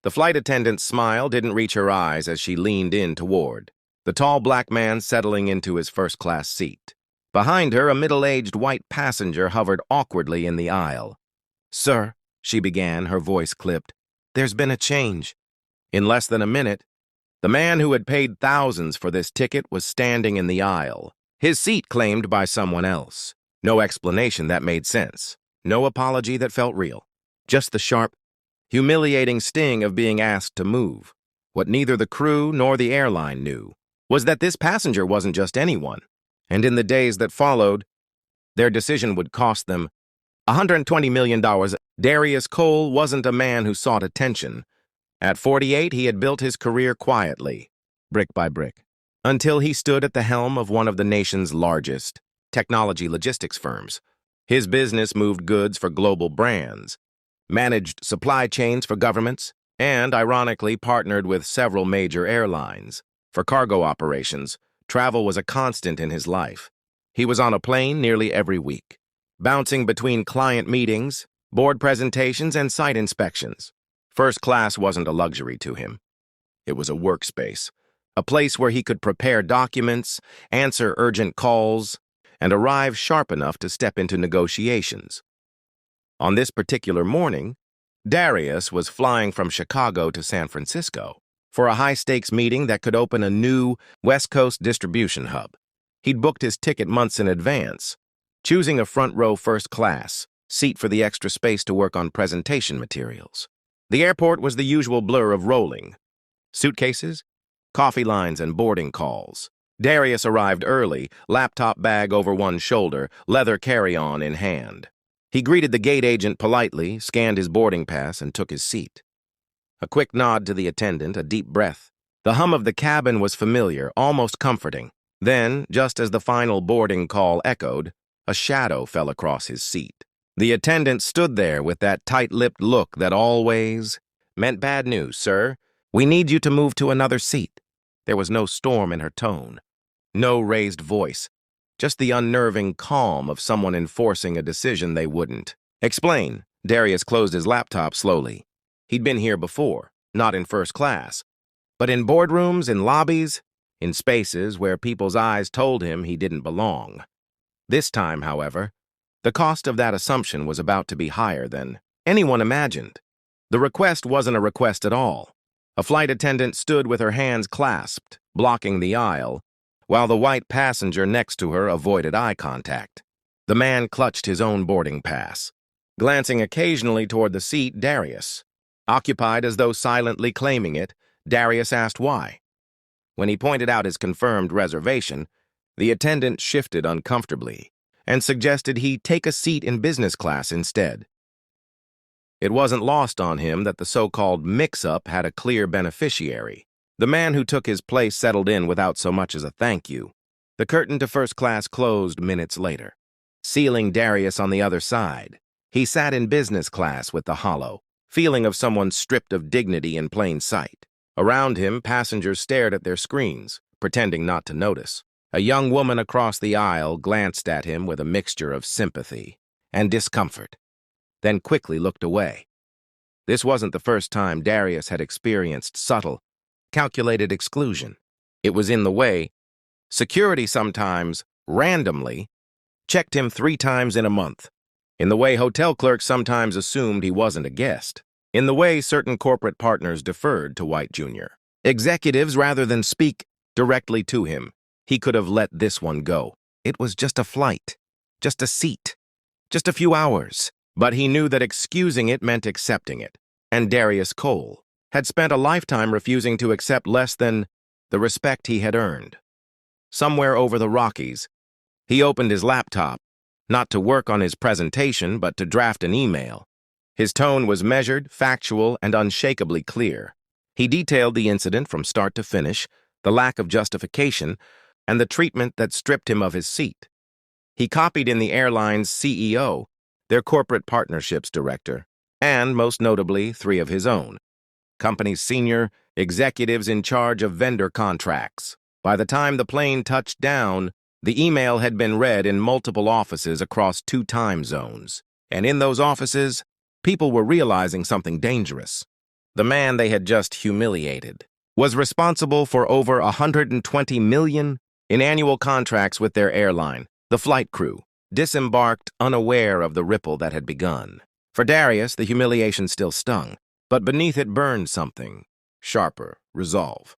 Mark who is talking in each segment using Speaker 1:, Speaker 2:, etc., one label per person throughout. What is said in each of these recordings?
Speaker 1: The flight attendant's smile didn't reach her eyes as she leaned in toward the tall black man settling into his first-class seat. Behind her, a middle-aged white passenger hovered awkwardly in the aisle. "Sir," she began, her voice clipped, "there's been a change." In less than a minute, the man who had paid thousands for this ticket was standing in the aisle, his seat claimed by someone else. No explanation that made sense. No apology that felt real. Just the sharp, humiliating sting of being asked to move. What neither the crew nor the airline knew was that this passenger wasn't just anyone, and in the days that followed, their decision would cost them $120 million. Darius Cole wasn't a man who sought attention. At 48, he had built his career quietly, brick by brick, until he stood at the helm of one of the nation's largest technology logistics firms. His business moved goods for global brands, managed supply chains for governments, and, ironically, partnered with several major airlines. For cargo operations, travel was a constant in his life. He was on a plane nearly every week, bouncing between client meetings, board presentations, and site inspections. First class wasn't a luxury to him. It was a workspace, a place where he could prepare documents, answer urgent calls, and arrive sharp enough to step into negotiations. On this particular morning, Darius was flying from Chicago to San Francisco for a high-stakes meeting that could open a new West Coast distribution hub. He'd booked his ticket months in advance, choosing a front-row first-class seat for the extra space to work on presentation materials. The airport was the usual blur of rolling suitcases, coffee lines, and boarding calls. Darius arrived early, laptop bag over one shoulder, leather carry-on in hand. He greeted the gate agent politely, scanned his boarding pass, and took his seat. A quick nod to the attendant, a deep breath. The hum of the cabin was familiar, almost comforting. Then, just as the final boarding call echoed, a shadow fell across his seat. The attendant stood there with that tight-lipped look that always meant bad news. "Sir, we need you to move to another seat." There was no storm in her tone, no raised voice, just the unnerving calm of someone enforcing a decision they wouldn't. "Explain." Darius closed his laptop slowly. He'd been here before, not in first class, but in boardrooms, in lobbies, in spaces where people's eyes told him he didn't belong. This time, however, the cost of that assumption was about to be higher than anyone imagined. The request wasn't a request at all. A flight attendant stood with her hands clasped, blocking the aisle, while the white passenger next to her avoided eye contact. The man clutched his own boarding pass, glancing occasionally toward the seat Darius. Occupied as though silently claiming it, Darius asked why. When he pointed out his confirmed reservation, the attendant shifted uncomfortably and suggested he take a seat in business class instead. It wasn't lost on him that the so-called mix-up had a clear beneficiary. The man who took his place settled in without so much as a thank you. The curtain to first class closed minutes later, sealing Darius on the other side. He sat in business class with the hollow feeling of someone stripped of dignity in plain sight. Around him, passengers stared at their screens, pretending not to notice. A young woman across the aisle glanced at him with a mixture of sympathy and discomfort, then quickly looked away. This wasn't the first time Darius had experienced subtle, calculated exclusion. It was in the way security sometimes, randomly, checked him 3 times in a month. In the way hotel clerks sometimes assumed he wasn't a guest. In the way certain corporate partners deferred to White Jr. Executives rather than speak directly to him. He could have let this one go. It was just a flight, just a seat, just a few hours. But he knew that excusing it meant accepting it. And Darius Cole had spent a lifetime refusing to accept less than the respect he had earned. Somewhere over the Rockies, he opened his laptop, not to work on his presentation, but to draft an email. His tone was measured, factual, and unshakably clear. He detailed the incident from start to finish, the lack of justification, and the treatment that stripped him of his seat. He copied in the airline's CEO, their corporate partnerships director, and, most notably, 3 of his own, company's senior executives in charge of vendor contracts. By the time the plane touched down, the email had been read in multiple offices across 2 time zones. And in those offices, people were realizing something dangerous. the man they had just humiliated, was responsible for over $120 million in annual contracts with their airline. The flight crew disembarked unaware of the ripple that had begun. For Darius, the humiliation still stung, but beneath it burned something sharper: resolve.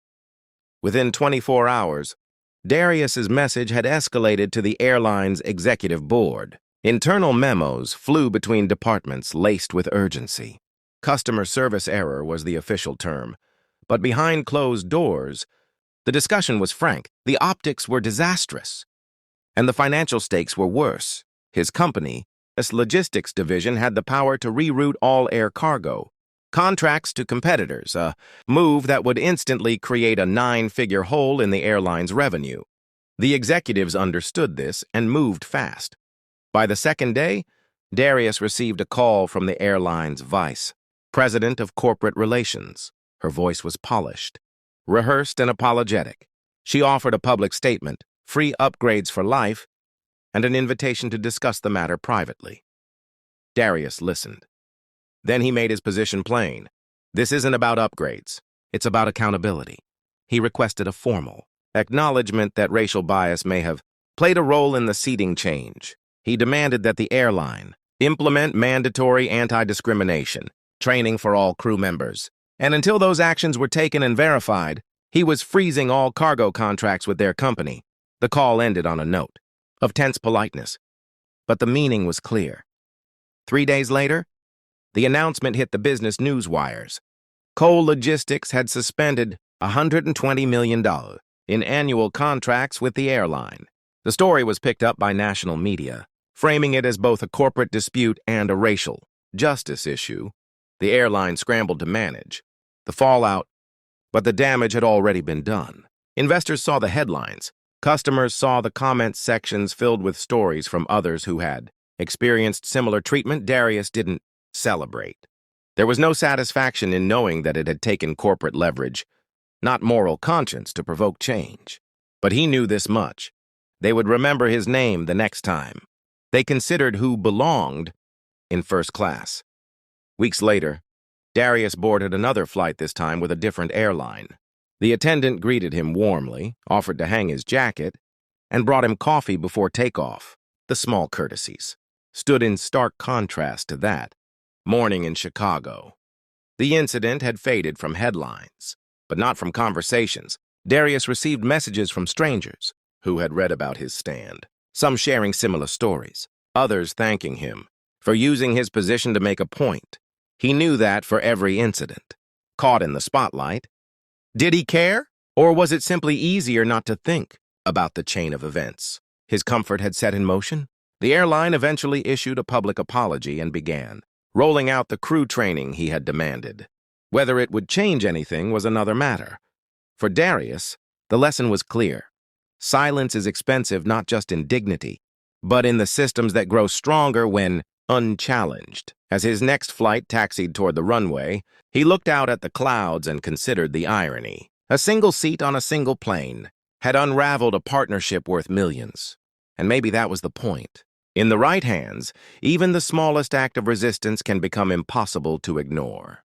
Speaker 1: Within 24 hours, Darius's message had escalated to the airline's executive board. Internal memos flew between departments laced with urgency. Customer service error was the official term, but behind closed doors, the discussion was frank. The optics were disastrous, and the financial stakes were worse. His company, its logistics division, had the power to reroute all air cargo contracts to competitors, a move that would instantly create a 9-figure hole in the airline's revenue. The executives understood this and moved fast. By the second day, Darius received a call from the airline's vice president of corporate relations. Her voice was polished, rehearsed, and apologetic. She offered a public statement, free upgrades for life, and an invitation to discuss the matter privately. Darius listened. Then he made his position plain. This isn't about upgrades. It's about accountability. He requested a formal acknowledgement that racial bias may have played a role in the seating change. He demanded that the airline implement mandatory anti-discrimination training for all crew members. And until those actions were taken and verified, he was freezing all cargo contracts with their company. The call ended on a note of tense politeness, but the meaning was clear. 3 days later, the announcement hit the business news wires. Cole Logistics had suspended $120 million in annual contracts with the airline. The story was picked up by national media, framing it as both a corporate dispute and a racial justice issue. The airline scrambled to manage the fallout, but the damage had already been done. Investors saw the headlines. Customers saw the comment sections filled with stories from others who had experienced similar treatment. Darius didn't celebrate. There was no satisfaction in knowing that it had taken corporate leverage, not moral conscience, to provoke change. But he knew this much: they would remember his name the next time they considered who belonged in first class. Weeks later, Darius boarded another flight, this time with a different airline. The attendant greeted him warmly, offered to hang his jacket, and brought him coffee before takeoff. The small courtesies stood in stark contrast to that morning in Chicago. The incident had faded from headlines, but not from conversations. Darius received messages from strangers who had read about his stand, some sharing similar stories, others thanking him for using his position to make a point. He knew that for every incident caught in the spotlight, did he care? Or was it simply easier not to think about the chain of events his comfort had set in motion? The airline eventually issued a public apology and began rolling out the crew training he had demanded. Whether it would change anything was another matter. For Darius, the lesson was clear. Silence is expensive not just in dignity, but in the systems that grow stronger when unchallenged. As his next flight taxied toward the runway, he looked out at the clouds and considered the irony. A single seat on a single plane had unraveled a partnership worth millions. And maybe that was the point. In the right hands, even the smallest act of resistance can become impossible to ignore.